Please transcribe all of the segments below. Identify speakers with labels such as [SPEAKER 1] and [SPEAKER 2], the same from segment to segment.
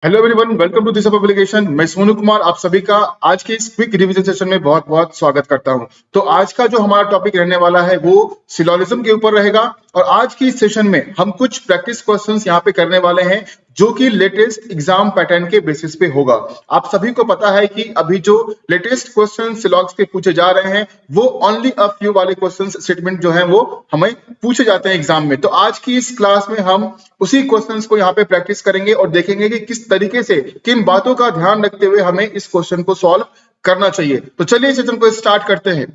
[SPEAKER 1] Hello everyone, welcome to this publication. मैं सोनू कुमार आप सभी का आज के इस क्विक रिवीजन सेशन में बहुत बहुत स्वागत करता हूं। तो आज का जो हमारा टॉपिक रहने वाला है वो सिलोजिज्म के ऊपर रहेगा और आज की इस सेशन में हम कुछ प्रैक्टिस क्वेश्चंस यहां पे करने वाले हैं जो कि लेटेस्ट एग्जाम पैटर्न के बेसिस पे होगा। आप सभी को पता है कि अभी जो लेटेस्ट क्वेश्चन सिलॉग्स के पूछे जा रहे हैं वो ओनली अ फ्यू वाले क्वेश्चन स्टेटमेंट जो है वो हमें पूछे जाते हैं एग्जाम में। तो आज की इस क्लास में हम उसी क्वेश्चंस को यहाँ पे प्रैक्टिस करेंगे और देखेंगे कि किस तरीके से किन बातों का ध्यान रखते हुए हमें इस क्वेश्चन को सॉल्व करना चाहिए। तो चलिए सेशन को स्टार्ट करते हैं।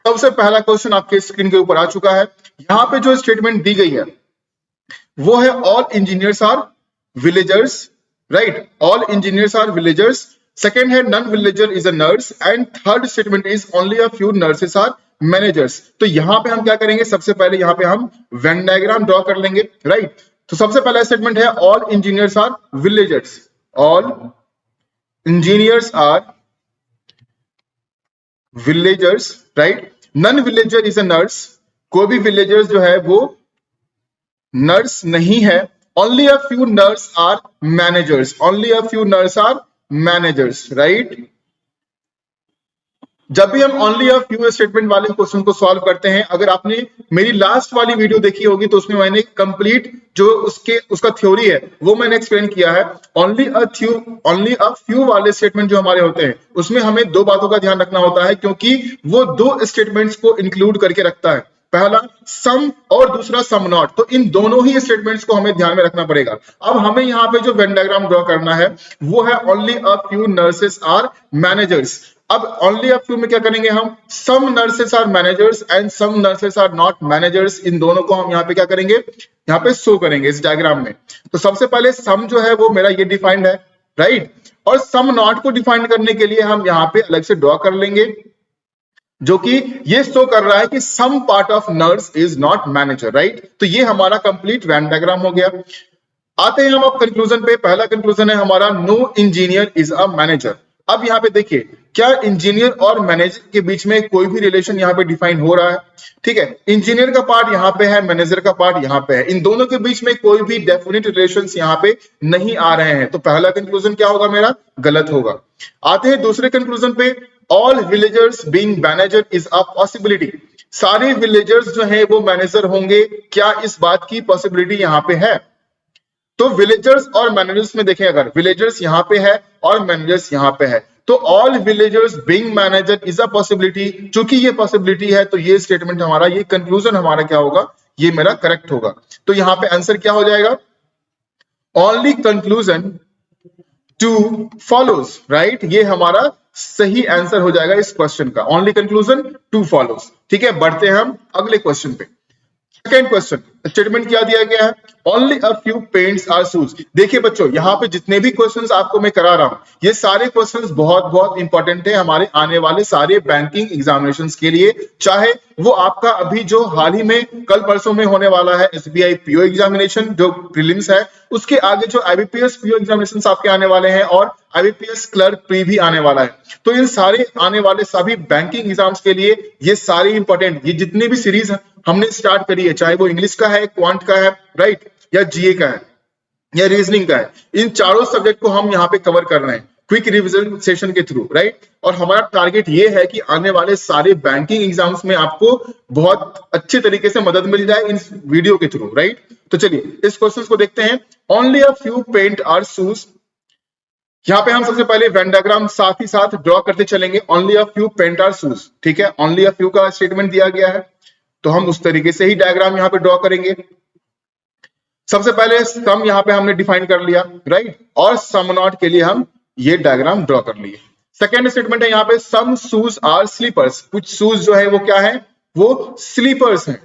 [SPEAKER 1] सबसे पहला क्वेश्चन आपके स्क्रीन के ऊपर आ चुका है। यहाँ पे जो स्टेटमेंट दी गई है वो है all engineers are villagers, right? All engineers are villagers. Second है none villager is a nurse and third statement is only a few nurses are managers. तो यहां पे हम क्या करेंगे, सबसे पहले यहां पे हम वेन डायग्राम ड्रॉ कर लेंगे, राइट? तो सबसे पहला स्टेटमेंट है all engineers are villagers. All engineers are villagers, right? None villager is a nurse. कोई भी विलेजर्स जो है वो नर्स नहीं है। Only a few nurse are managers. Only a few nurse are managers, right? जब भी हम ओनली अ फ्यू स्टेटमेंट वाले क्वेश्चन को सॉल्व करते हैं, अगर आपने मेरी लास्ट वाली वीडियो देखी होगी तो उसमें मैंने कंप्लीट जो उसका थ्योरी है वो मैंने एक्सप्लेन किया है। ओनली अ फ्यू वाले स्टेटमेंट जो हमारे होते हैं उसमें हमें दो बातों का ध्यान रखना होता है क्योंकि वो दो स्टेटमेंट्स को इंक्लूड करके रखता है। पहला सम और दूसरा सम नॉट। तो इन दोनों ही स्टेटमेंट्स को हमें ध्यान में रखना पड़ेगा। अब हमें यहाँ पे जो वेन डायग्राम ड्रॉ करना है वो है only a few nurses are managers. अब ओनली अ फ्यू में क्या करेंगे हम, some nurses are managers and some nurses are not managers. इन दोनों को हम यहाँ पे क्या करेंगे, यहाँ पे शो करेंगे इस डायग्राम में। तो सबसे पहले सम जो है वो मेरा ये डिफाइंड है, राइट? और सम नॉट को डिफाइन करने के लिए हम यहाँ पे अलग से ड्रॉ कर लेंगे जो कि ये शो कर रहा है कि some part of nurse is not manager, right? तो ये हमारा कंप्लीट वेन डायग्राम हो गया। आते हैं हम अब कंक्लूजन पे। पहला कंक्लूजन है हमारा no engineer is a manager. अब यहाँ पे देखिए, क्या इंजीनियर और मैनेजर के बीच में कोई भी रिलेशन यहाँ पे डिफाइन हो रहा है? ठीक है, इंजीनियर का पार्ट यहाँ पे है, मैनेजर का पार्ट यहाँ पे है। इन दोनों के बीच में कोई भी डेफिनेट रिलेशंस यहाँ पे नहीं आ रहे हैं। तो पहला कंक्लूजन क्या होगा मेरा, गलत होगा। आते हैं दूसरे कंक्लूजन पे, all villagers being manager is a possibility. सारे विलेजर्स जो है वो मैनेजर होंगे, क्या इस बात की पॉसिबिलिटी यहाँ पे है? तो विलेजर्स और मैनेजर्स में देखें, अगर विलेजर्स यहां पे है और मैनेजर्स यहां पे है तो all villagers being manager is a possibility. चूंकि ये पॉसिबिलिटी है तो ये स्टेटमेंट हमारा, ये कंक्लूजन हमारा क्या होगा, ये मेरा करेक्ट होगा। तो यहां पे आंसर क्या हो जाएगा, only conclusion two follows, right? ये हमारा सही आंसर हो जाएगा इस क्वेश्चन का, ओनली कंक्लूजन टू फॉलोज। ठीक है, बढ़ते हैं हम अगले क्वेश्चन पे। सेकेंड क्वेश्चन स्टेटमेंट क्या दिया गया है, only a few pants are shoes. देखिए बच्चों, यहाँ पे जितने भी क्वेश्चंस आपको मैं करा रहा हूं ये सारे क्वेश्चंस बहुत बहुत इंपॉर्टेंट है हमारे आने वाले सारे बैंकिंग एग्जामिनेशंस के लिए। चाहे वो आपका अभी जो हाल ही में कल परसों में होने वाला है एसबीआई पीओ एग्जामिनेशन जो प्रीलिम्स है, उसके आगे जो आईबीपीएस पीओ एग्जामिनेशंस आपके आने वाले हैं और आईबीपीएस क्लर्क प्री भी आने वाला है। तो इन सारे आने वाले सभी बैंकिंग एग्जाम्स के लिए ये सारे इंपॉर्टेंट, ये जितनी भी सीरीज हमने स्टार्ट करी है, चाहे वो इंग्लिश का है, क्वांट का है, राइट, या जीए का है या रीजनिंग का है, इन चारों सब्जेक्ट को हम यहाँ पे कवर कर रहे हैं क्विक रिवीजन सेशन के थ्रू, राइट? और हमारा टारगेट ये है कि आने वाले सारे बैंकिंग एग्जाम्स में आपको बहुत अच्छे तरीके से मदद मिल जाए इन वीडियो के थ्रू, राइट? तो चलिए इस क्वेश्चन को देखते हैं। Only a few pant are shoes. यहाँ पे हम सबसे पहले वेन डायग्राम साथ ही साथ ड्रॉ करते चलेंगे। Only a few pant are shoes, ठीक है, ओनली अ फ्यू का स्टेटमेंट दिया गया है तो हम उस तरीके से ही डायग्राम यहाँ पे ड्रॉ करेंगे। सबसे पहले सम यहाँ पे हमने डिफाइन कर लिया, राइट? और सम नॉट के लिए हम ये डायग्राम ड्रॉ कर लिए। सेकेंड स्टेटमेंट है यहाँ पे सम शूज आर स्लीपर्स। कुछ शूज जो है वो क्या है, वो स्लीपर्स हैं,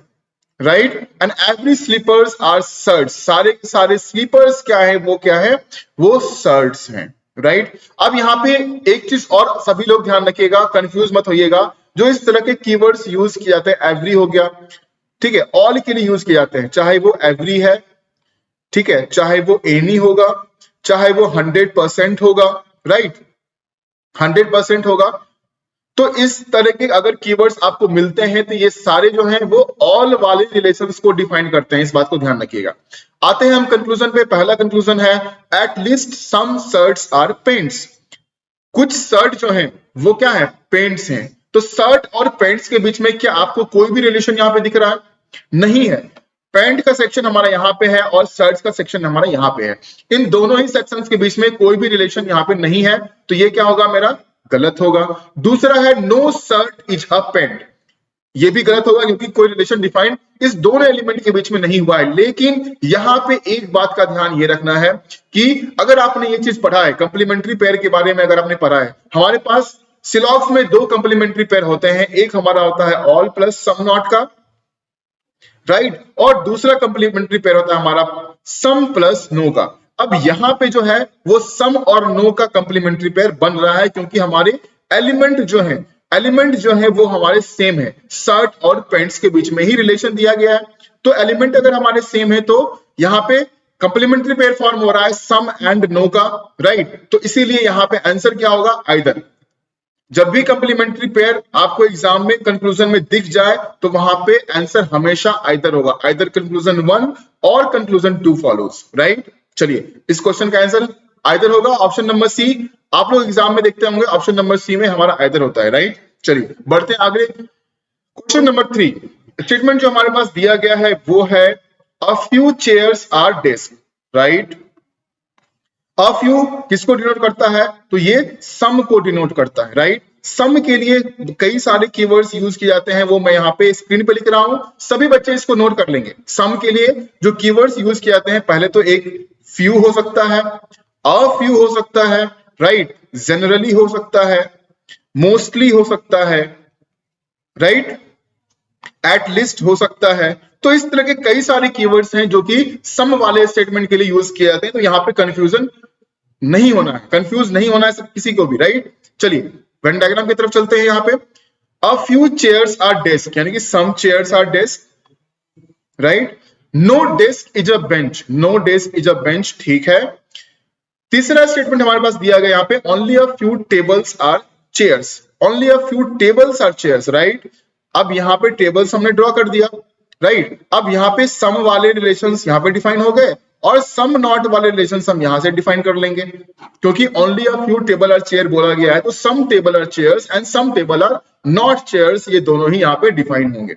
[SPEAKER 1] right? And every slippers are shirts. सारे सारे स्लीपर्स क्या है, वो क्या है, वो शर्ट्स हैं, राइट? अब यहाँ पे एक चीज और सभी लोग ध्यान रखिएगा, कंफ्यूज मत होइएगा। जो इस तरह के कीवर्ड्स यूज किए जाते हैं, एवरी हो गया, ठीक है, ऑल के लिए यूज किए जाते हैं, चाहे वो एवरी है, ठीक है, चाहे वो एनी होगा, चाहे वो 100% होगा, राइट, 100% होगा, तो इस तरह के अगर कीवर्ड्स आपको मिलते हैं तो ये सारे जो हैं वो ऑल वाले रिलेशंस को डिफाइन करते हैं, इस बात को ध्यान रखिएगा। आते हैं हम कंक्लूजन पे। पहला कंक्लूजन है at least some shirts are pants. कुछ शर्ट जो हैं वो क्या है, पेंट्स हैं। तो शर्ट और पेंट्स के बीच में क्या आपको कोई भी रिलेशन यहां पे दिख रहा है? नहीं है। पैंट का सेक्शन हमारा यहाँ पे है और शर्ट्स का सेक्शन हमारा यहाँ पे है। इन दोनों ही सेक्शंस के बीच में कोई भी रिलेशन यहाँ पे नहीं है, तो ये क्या होगा, मेरा गलत होगा। दूसरा है no shirt is a pant. ये भी गलत होगा क्योंकि कोई रिलेशन डिफाइंड इस दोनों एलिमेंट के बीच में नहीं हुआ है। लेकिन यहां पे एक बात का ध्यान ये रखना है कि अगर आपने ये चीज पढ़ा है, कंप्लीमेंट्री पेयर के बारे में अगर आपने पढ़ा है, हमारे पास सिलॉक्स में दो कंप्लीमेंट्री पेयर होते हैं, एक हमारा होता है ऑल प्लस सम नॉट का, राइट, और दूसरा कंप्लीमेंट्री पेयर होता है हमारा सम प्लस नो का। अब यहां पे जो है वो सम और नो का कंप्लीमेंट्री पेयर बन रहा है क्योंकि हमारे एलिमेंट जो है वो हमारे सेम है। शर्ट और पैंट्स के बीच में ही रिलेशन दिया गया है, तो एलिमेंट अगर हमारे सेम है तो यहाँ पे कंप्लीमेंट्री पेयर फॉर्म हो रहा है सम एंड नो का, राइट। तो इसीलिए यहाँ पे आंसर क्या होगा, आइदर। जब भी कंप्लीमेंट्री पेयर आपको एग्जाम में कंक्लूजन में दिख जाए तो वहां पे आंसर हमेशा आइदर होगा, आइदर कंक्लूजन 1 और कंक्लूजन 2 फॉलोज, राइट। चलिए इस क्वेश्चन का आंसर आइदर होगा ऑप्शन नंबर सी। आप लोग एग्जाम में देखते होंगे ऑप्शन नंबर सी में हमारा आइदर होता है, राइट। चलिए बढ़ते हैं आगे। क्वेश्चन नंबर 3, स्टेटमेंट जो हमारे पास दिया गया है वो है a few chairs are desk, right. A few किसको डिनोट करता है, तो ये सम को डिनोट करता है, राइट। सम के लिए कई सारे कीवर्ड्स यूज किए जाते हैं, वो मैं यहाँ पे स्क्रीन पे लिख रहा हूं, सभी बच्चे इसको नोट कर लेंगे। सम के लिए जो कीवर्ड्स यूज किए जाते हैं, पहले तो एक फ्यू हो सकता है, अ फ्यू हो सकता है, राइट, जनरली हो सकता है, मोस्टली हो सकता है, राइट, एट लीस्ट हो सकता है। तो इस तरह के कई सारे कीवर्ड्स हैं जो कि सम वाले स्टेटमेंट के लिए यूज किए जाते हैं। तो यहाँ पे कंफ्यूजन नहीं होना है, कंफ्यूज नहीं होना है किसी को भी, राइट। चलिए वेन डायग्राम की तरफ चलते हैं। यहाँ पे a few chairs are desk, यानी कि some chairs are desk, right. No desk is a bench, no desk is a bench, ठीक है। तीसरा स्टेटमेंट हमारे पास दिया गया यहाँ पे only a few tables are chairs, only a few tables are chairs, right. अब यहाँ पे टेबल्स हमने ड्रॉ कर दिया, राइट। अब यहाँ पे सम वाले रिलेशंस यहाँ पे डिफाइन हो गए और सम नॉट वाले रिलेशंस हम यहां से डिफाइन कर लेंगे, क्योंकि only a few table are chair बोला गया है, तो some table are chairs and some table are not chairs, ये दोनों ही यहाँ पे डिफाइन होंगे।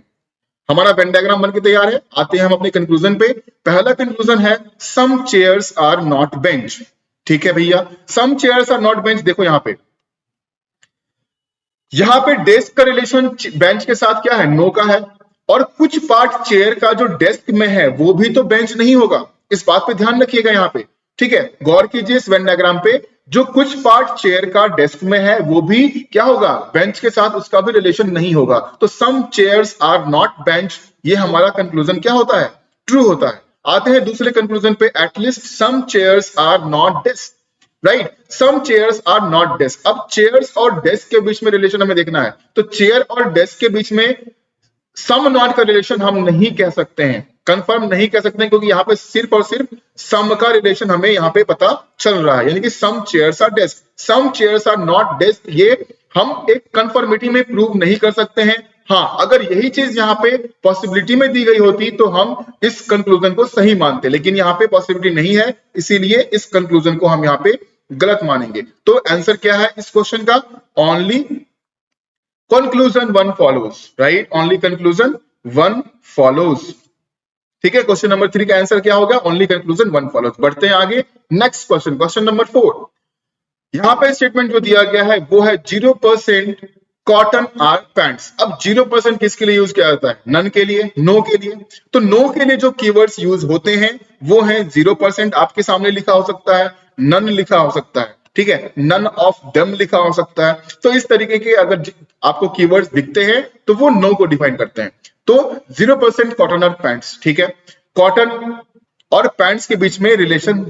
[SPEAKER 1] हमारा वेन डायग्राम बनके तैयार है। आते हैं हम अपने कंक्लूजन पे। पहला कंक्लूजन है सम चेयर्स आर नॉट बेंच, ठीक है भैया। सम चेयर्स आर नॉट बेंच, देखो यहाँ पे डेस्क का रिलेशन बेंच के साथ क्या है, नो का है, और कुछ पार्ट चेयर का जो डेस्क में है वो भी तो बेंच नहीं होगा, इस बात पे ध्यान रखिएगा यहाँ पे, ठीक है। गौर कीजिए इस वेन डायग्राम पे, जो कुछ पार्ट चेयर का डेस्क में है वो भी क्या होगा, बेंच के साथ उसका भी रिलेशन नहीं होगा। तो सम चेयर्स आर नॉट बेंच, ये हमारा कंक्लूजन क्या होता है, ट्रू होता है। आते हैं दूसरे कंक्लूजन पे, at least some chairs are not desk, right, some chairs are not desk. अब चेयर्स और डेस्क के बीच में रिलेशन हमें देखना है, तो चेयर और डेस्क के बीच में सम नॉट का रिलेशन हम नहीं कह सकते हैं, कंफर्म नहीं कह सकते हैं, क्योंकि यहाँ पे सिर्फ और सिर्फ सम का रिलेशन हमें यहाँ पे पता चल रहा है, यानी कि some chairs are desk, some chairs are not desk, ये हम एक कंफर्मिटी में प्रूव नहीं कर सकते हैं। हाँ, अगर यही चीज यहाँ पे पॉसिबिलिटी में दी गई होती तो हम इस कंक्लूजन को सही मानते, लेकिन यहाँ पे पॉसिबिलिटी नहीं है, इसीलिए इस कंक्लूजन को हम यहाँ पे गलत मानेंगे। तो आंसर क्या है इस क्वेश्चन का, only conclusion 1 follows, right, only conclusion 1 follows, ठीक है। क्वेश्चन नंबर 3 का आंसर क्या होगा, ओनली कंक्लूजन 1 फॉलोज। बढ़ते हैं आगे, नेक्स्ट क्वेश्चन, क्वेश्चन नंबर 4। यहां पे स्टेटमेंट जो दिया गया है वो है 0% कॉटन आर पैंट्स। अब 0% किसके लिए यूज किया जाता है, नन के लिए, नो के लिए। तो नो के लिए जो कीवर्ड्स यूज होते हैं वो है 0%, आपके सामने लिखा हो सकता है, नन लिखा हो सकता है, ठीक है, नन ऑफ देम लिखा हो सकता है। तो इस तरीके के अगर आपको कीवर्ड्स दिखते हैं तो वो नो को डिफाइन करते हैं। तो 0% कॉटन और पैंट्स, ठीक है, कॉटन और पैंट्स के बीच में रिलेशन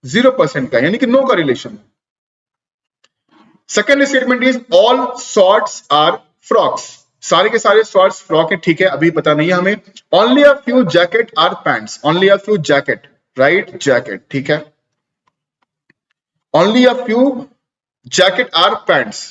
[SPEAKER 1] 0% का, यानी कि नो का relation. Second statement is all shorts are frocks, सारे के सारे शॉर्ट्स फ्रॉक है, ठीक है, अभी पता नहीं है हमें। Only a few jacket are pants, only a few jacket, right, jacket, ठीक है, only a few jacket are pants,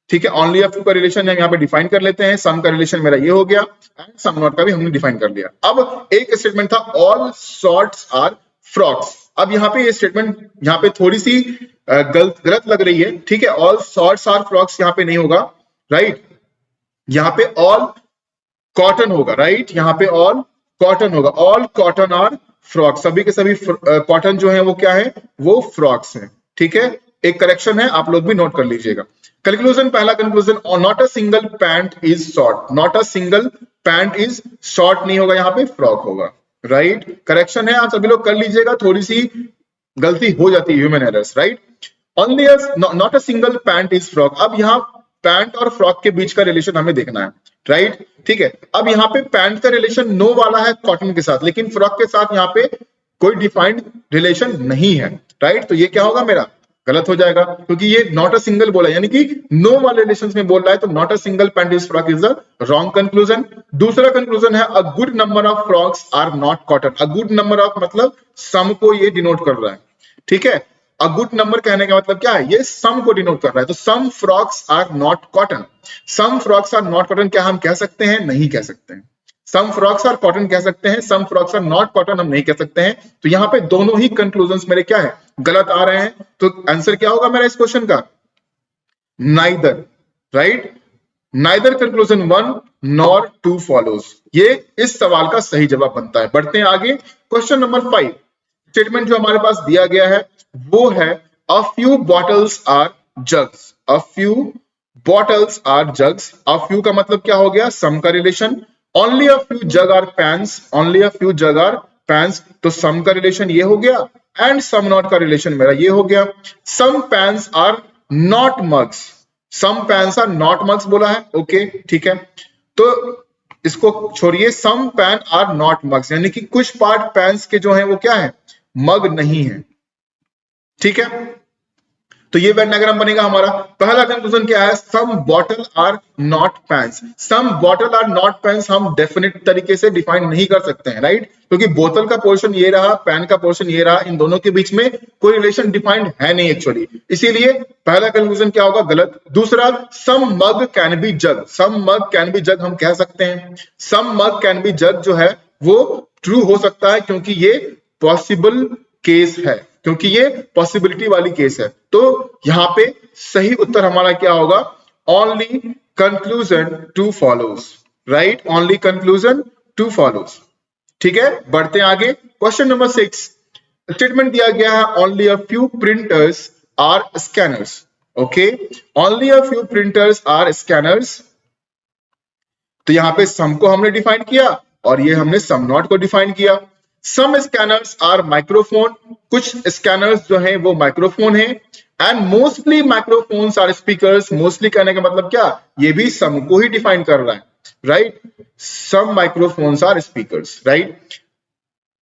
[SPEAKER 1] ठीक है, ओनली अ फ्यू का रिलेशन हम यहाँ पे डिफाइन कर लेते हैं। सम का रिलेशन मेरा ये हो गया एंड सम नॉट का भी हमने डिफाइन कर लिया। अब एक स्टेटमेंट था ऑल शॉर्ट्स आर फ्रॉक्स। अब यहाँ पे ये स्टेटमेंट यहाँ पे थोड़ी सी गलत लग रही है। ठीक है, ऑल शॉर्ट्स आर फ्रॉक्स यहाँ पे नहीं होगा, राइट, यहाँ पे ऑल कॉटन होगा, राइट, यहाँ पे ऑल कॉटन होगा। ऑल कॉटन आर फ्रॉक्स, सभी के सभी कॉटन जो है वो क्या है, वो फ्रॉक्स है। ठीक है, एक करेक्शन है, आप लोग भी नोट कर लीजिएगा। कंक्लूजन, पहला conclusion, not a single pant is short, not a single pant is short नहीं होगा, यहाँ पे फ्रॉक होगा, राइट, करेक्शन है, आप सभी लोग कर लीजिएगा, थोड़ी सी गलती हो जाती है, human errors, right. Only not a single pant is frock. अब यहाँ पैंट और फ्रॉक के बीच का रिलेशन हमें देखना है, राइट, ठीक है। अब यहाँ पे पैंट का रिलेशन नो वाला है कॉटन के साथ, लेकिन फ्रॉक के साथ यहाँ पे कोई डिफाइंड रिलेशन नहीं है, राइट, तो ये क्या होगा, मेरा गलत हो जाएगा, क्योंकि ये नॉट अ सिंगल बोला, यानी कि नो वाले रिलेशंस में बोल रहा है, तो not a single pant is frock is the wrong conclusion. दूसरा कंक्लूजन है a good number of frocks are not cotton. A good number of मतलब सम को ये डिनोट कर रहा है, ठीक है। अ गुड नंबर कहने का मतलब क्या है, ये सम को डिनोट कर रहा है, तो some frocks are not cotton. Some frocks are not cotton क्या हम कह सकते हैं, नहीं कह सकते हैं। सम फ्रॉक्स आर कॉटन कह सकते हैं, सम फ्रॉक्स आर नॉट कॉटन हम नहीं कह सकते हैं। तो यहाँ पे दोनों ही कंक्लूजन मेरे क्या है, गलत आ रहे हैं। तो आंसर क्या होगा मेरा इस क्वेश्चन का, neither, right, neither conclusion 1 nor 2 follows, ये इस सवाल का सही जवाब बनता है। बढ़ते हैं आगे, क्वेश्चन नंबर 5। स्टेटमेंट जो हमारे पास दिया गया है वो है a few bottles are jugs. A few bottles are jugs. A few का मतलब क्या हो गया, सम का relation. Only a few jug are pans, only a few jug are pans, तो सम का रिलेशन ये हो गया एंड सम नॉट का रिलेशन मेरा ये हो गया। Some pans are not mugs, some pans are not mugs बोला है, ओके, ठीक है, तो इसको छोड़िए, सम पैन आर नॉट मग्स, यानी कि कुछ पार्ट पैंस के जो है वो क्या है, मग नहीं है, ठीक है। तो ये वेन डायग्राम बनेगा हमारा। पहला कंक्लूजन क्या है, some bottle are not pans. Some bottle are not pans हम डेफिनेट तरीके से डिफाइन नहीं कर सकते हैं, राइट, क्योंकि बोतल का पोर्शन ये रहा, पैन का पोर्शन ये रहा, इन दोनों के बीच में कोई रिलेशन डिफाइंड है नहीं एक्चुअली, इसीलिए पहला कंक्लूजन क्या होगा, गलत। दूसरा, some mug can be jug, some mug can be jug हम कह सकते हैं, सम मग कैन बी जग जो है वो ट्रू हो सकता है, क्योंकि ये पॉसिबल केस है, क्योंकि ये पॉसिबिलिटी वाली केस है। तो यहां पे सही उत्तर हमारा क्या होगा, only conclusion two follows, right, only conclusion two follows, ठीक है। बढ़ते हैं आगे, क्वेश्चन नंबर 6। स्टेटमेंट दिया गया है only a few printers are scanners, okay, only a few printers are scanners. तो यहां पे सम को हमने डिफाइन किया और ये हमने सम नॉट को डिफाइन किया। सम स्कैनर्स आर माइक्रोफोन, कुछ स्कैनर्स जो हैं वो माइक्रोफोन है, and mostly microphones are speakers. Mostly कहने का मतलब क्या, ये भी सम को ही डिफाइन कर रहा है, right, some microphones are speakers, right.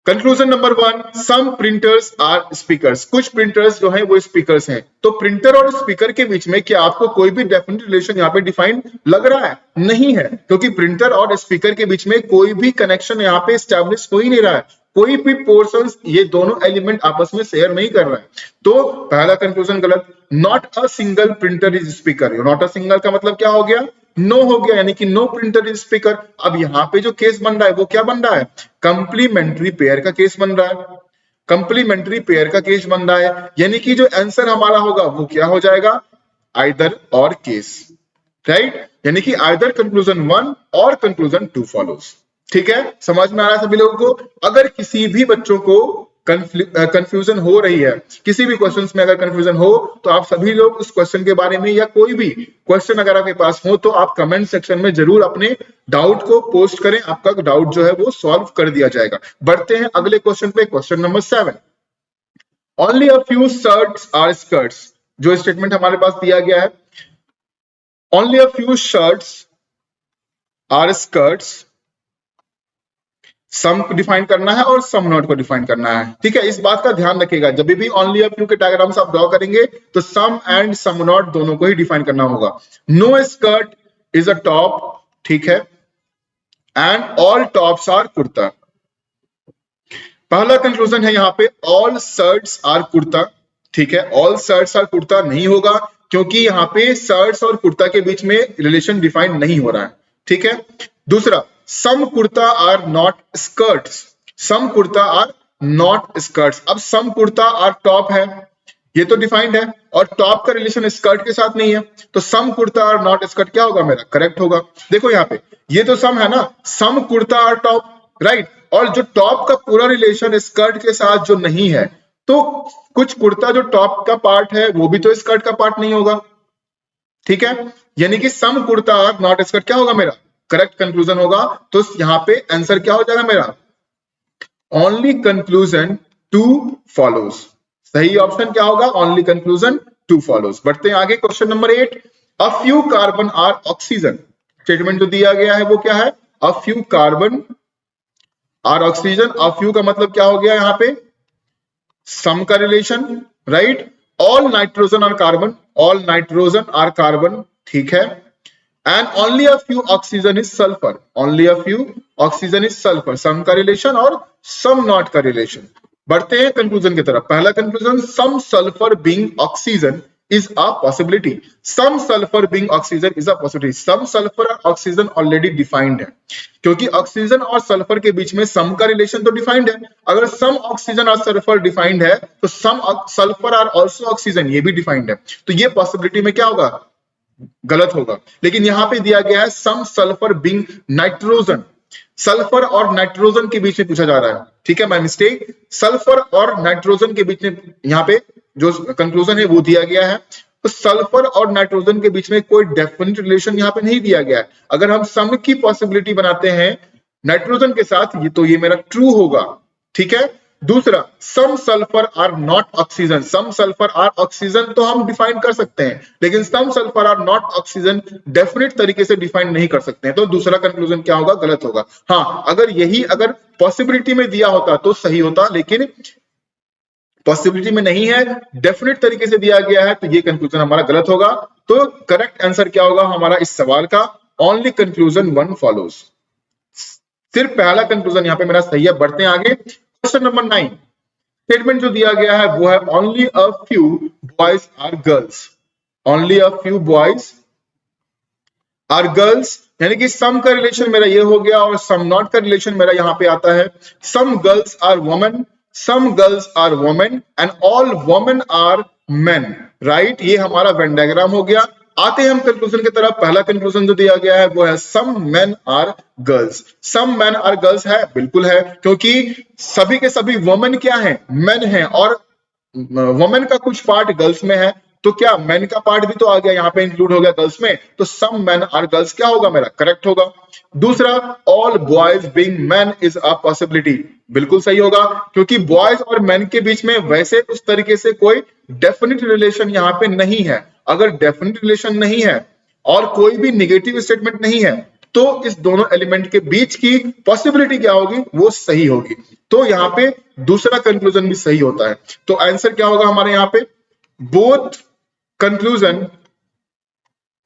[SPEAKER 1] Conclusion number 1, some printers are speakers, कुछ प्रिंटर्स जो हैं वो स्पीकर्स हैं। तो प्रिंटर और स्पीकर के बीच में क्या आपको कोई भी डेफिनेट रिलेशन यहाँ पे डिफाइन लग रहा है, नहीं है, क्योंकि प्रिंटर और स्पीकर के बीच में कोई भी कनेक्शन यहाँ पे स्टैब्लिश हो ही नहीं रहा है, कोई भी पोर्शंस ये दोनों एलिमेंट आपस में शेयर नहीं कर रहे हैं। तो पहला कंक्लूजन गलत। Not a single printer is speaker, not a single का मतलब क्या हो गया, नो हो गया, यानी कि नो प्रिंटर इज स्पीकर। अब यहां पे जो केस बन रहा है वो क्या बन रहा है, कंप्लीमेंट्री पेयर का केस बन रहा है, कंप्लीमेंट्री पेयर का केस बन रहा है, यानी कि जो आंसर हमारा होगा वो क्या हो जाएगा, आइदर और केस, राइट, यानी कि आइदर कंक्लूजन 1 और कंक्लूजन 2 फॉलोज, ठीक है। समझ में आ रहा है सभी लोगों को। अगर किसी भी बच्चों को कंफ्यूजन हो रही है, किसी भी क्वेश्चंस में अगर कंफ्यूजन हो, तो आप सभी लोग उस क्वेश्चन के बारे में या कोई भी क्वेश्चन अगर आपके पास हो तो आप कमेंट सेक्शन में जरूर अपने डाउट को पोस्ट करें, आपका डाउट जो है वो सॉल्व कर दिया जाएगा। बढ़ते हैं अगले क्वेश्चन पे, question number 7। Only a few shirts are skirts, जो स्टेटमेंट हमारे पास दिया गया है, only a few shirts are skirts, some को डिफाइन करना है और सम नॉट को डिफाइन करना है, ठीक है। इस बात का ध्यान रखिएगा, जब भी ओनली अ फ्यू के डायग्राम्स आप ड्रॉ करेंगे तो सम एंड सम नॉट दोनों को ही डिफाइन करना होगा। No skirt is a top, ठीक है, and all tops are kurta. पहला कंक्लूजन है यहाँ पे ऑल शर्ट्स आर कुर्ता, ठीक है, ऑल शर्ट्स आर कुर्ता नहीं होगा, क्योंकि यहाँ पे शर्ट्स और कुर्ता के बीच में रिलेशन डिफाइन नहीं हो रहा है, ठीक है। दूसरा, some kurta are not skirts, some kurta are not skirts. अब सम कुर्ता आर टॉप है, ये तो डिफाइंड है, और टॉप का रिलेशन स्कर्ट के साथ नहीं है, तो सम कुर्ता और नॉट स्कर्ट क्या होगा मेरा, करेक्ट होगा। देखो यहाँ पे ये तो सम है ना, सम कुर्ता और टॉप, राइट। और जो टॉप का पूरा रिलेशन स्कर्ट के साथ जो नहीं है, तो कुछ कुर्ता जो टॉप का पार्ट है वो भी तो स्कर्ट का पार्ट नहीं होगा, ठीक है। यानी कि सम कुर्ता और नॉट स्कर्ट क्या होगा मेरा, करेक्ट कंक्लूजन होगा। तो यहाँ पे आंसर क्या हो जाएगा मेरा, ओनली कंक्लूजन टू फॉलोज। सही ऑप्शन क्या होगा, ओनली कंक्लूजन टू फॉलोज। बढ़ते हैं आगे, question number 8, a few carbon are oxygen. Statement जो दिया गया है वो क्या है, a few carbon are oxygen. A few का मतलब क्या हो गया यहाँ पे, सम का relation, right. All nitrogen are carbon, all nitrogen are carbon, ठीक है। And only a few oxygen is sulphur, only a few oxygen is sulphur, some का रिलेशन और सम नॉट का रिलेशन। बढ़ते हैं कंक्लूजन की तरफ। पहला conclusion, some sulphur being oxygen is a possibility, some sulphur being oxygen is a possibility. Some sulphur और oxygen already defined है, क्योंकि ऑक्सीजन और सल्फर के बीच में सम का रिलेशन तो डिफाइंड है। अगर सम ऑक्सीजन और सल्फर डिफाइंड है तो सम सल्फर और आल्सो ऑक्सीजन ये भी डिफाइंड है, तो ये पॉसिबिलिटी में क्या होगा, गलत होगा। लेकिन यहां पे दिया गया है सम सल्फर बीइंग नाइट्रोजन, सल्फर और नाइट्रोजन के बीच में पूछा जा रहा है, ठीक है, माय मिस्टेक। सल्फर और नाइट्रोजन के बीच में यहाँ पे जो कंक्लूजन है वो दिया गया है, तो सल्फर और नाइट्रोजन के बीच में कोई डेफिनेट रिलेशन यहाँ पे नहीं दिया गया है। अगर हम सम की पॉसिबिलिटी बनाते हैं नाइट्रोजन के साथ, ये तो ये मेरा ट्रू होगा, ठीक है। दूसरा, some sulphur are not oxygen, some sulphur are oxygen तो हम डिफाइन कर सकते हैं, लेकिन some sulphur are not oxygen definite तरीके से डिफाइन नहीं कर सकते हैं, तो दूसरा कंक्लूजन क्या होगा, गलत होगा। हाँ, अगर यही अगर पॉसिबिलिटी में दिया होता तो सही होता, लेकिन पॉसिबिलिटी में नहीं है, डेफिनेट तरीके से दिया गया है, तो ये कंक्लूजन हमारा गलत होगा। तो करेक्ट आंसर क्या होगा हमारा इस सवाल का, ओनली कंक्लूजन वन फॉलोज। सिर्फ पहला कंक्लूजन यहाँ पे मेरा सही है। बढ़ते हैं आगे, क्वेश्चन नंबर 9, स्टेटमेंट जो दिया गया है वो है only a few boys are girls, only a few boys are girls, यानी कि सम का रिलेशन मेरा ये हो गया और सम नॉट का रिलेशन मेरा यहां पे आता है। Some girls are women, some girls are women and all women are men, right. ये हमारा वेन डायग्राम हो गया। आते हैं हम कंक्लूजन की तरफ। पहला कंक्लूजन जो दिया गया है वो है some men are girls, some men are girls है, बिल्कुल है, क्योंकि सभी के सभी वुमेन क्या है, मेन है, और वुमेन का कुछ पार्ट गर्ल्स में है, तो क्या मैन का पार्ट भी तो आ गया यहाँ पे, इंक्लूड हो गया गर्ल्स में, तो सम मैन आर गर्ल्स क्या होगा मेरा, करेक्ट होगा। दूसरा, all boys being man is a possibility, बिल्कुल सही होगा, क्योंकि बॉयज और मैन के बीच में वैसे उस तरीके से कोई डेफिनेट रिलेशन यहाँ पे नहीं है। अगर डेफिनेट रिलेशन नहीं है और कोई भी निगेटिव स्टेटमेंट नहीं है, तो इस दोनों एलिमेंट के बीच की पॉसिबिलिटी क्या होगी, वो सही होगी। तो यहाँ पे दूसरा कंक्लूजन भी सही होता है। तो आंसर क्या होगा हमारे यहाँ पे, बोथ कंक्लूजन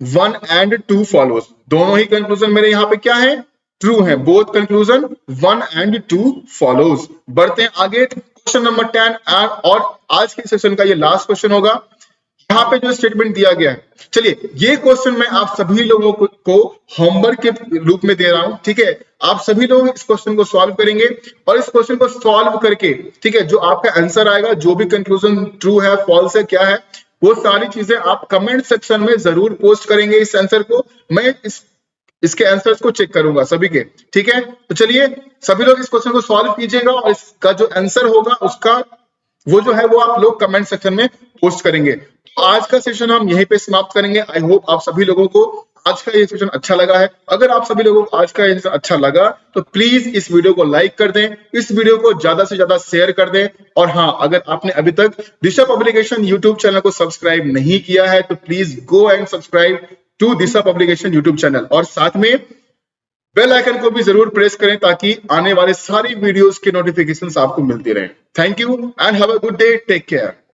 [SPEAKER 1] 1 एंड 2 फॉलोज, दोनों ही कंक्लूजन मेरे यहां पे क्या है, ट्रू है। Both conclusion 1 and 2 follows. बढ़ते हैं आगे, क्वेश्चन नंबर 10 और आज के सेशन का ये लास्ट क्वेश्चन होगा। यहाँ पे जो स्टेटमेंट दिया गया है, चलिए ये क्वेश्चन मैं आप सभी लोगों को होमवर्क के रूप में दे रहा हूं, ठीक है। आप सभी लोग इस क्वेश्चन को सॉल्व करेंगे और इस क्वेश्चन को सॉल्व करके, ठीक है, जो आपका आंसर आएगा, जो भी कंक्लूजन ट्रू है, फॉल्स है, क्या है, वो सारी चीजें आप कमेंट सेक्शन में जरूर पोस्ट करेंगे। इस आंसर को मैं इसके आंसर्स को चेक करूंगा सभी के, ठीक है। तो चलिए सभी लोग इस क्वेश्चन को सॉल्व कीजिएगा और इसका जो आंसर होगा उसका वो जो है वो आप लोग कमेंट सेक्शन में पोस्ट करेंगे। तो आज का सेशन हम यहीं पे समाप्त करेंगे। आई होप आप सभी लोगों को आज का ये सेशन अच्छा लगा है। अगर आप सभी लोगों को आज का ये सेशन अच्छा लगा तो प्लीज इस वीडियो को लाइक कर दें, इस वीडियो को ज्यादा से ज्यादा शेयर कर दें। और हाँ, अगर आपने अभी तक दिशा पब्लिकेशन यूट्यूब चैनल को सब्सक्राइब नहीं किया है तो please go and subscribe to Disha publication YouTube channel, और साथ में बेल आइकन को भी जरूर प्रेस करें ताकि आने वाले सारी वीडियोस के नोटिफिकेशंस आपको मिलती रहे। Thank you and have a good day, take care.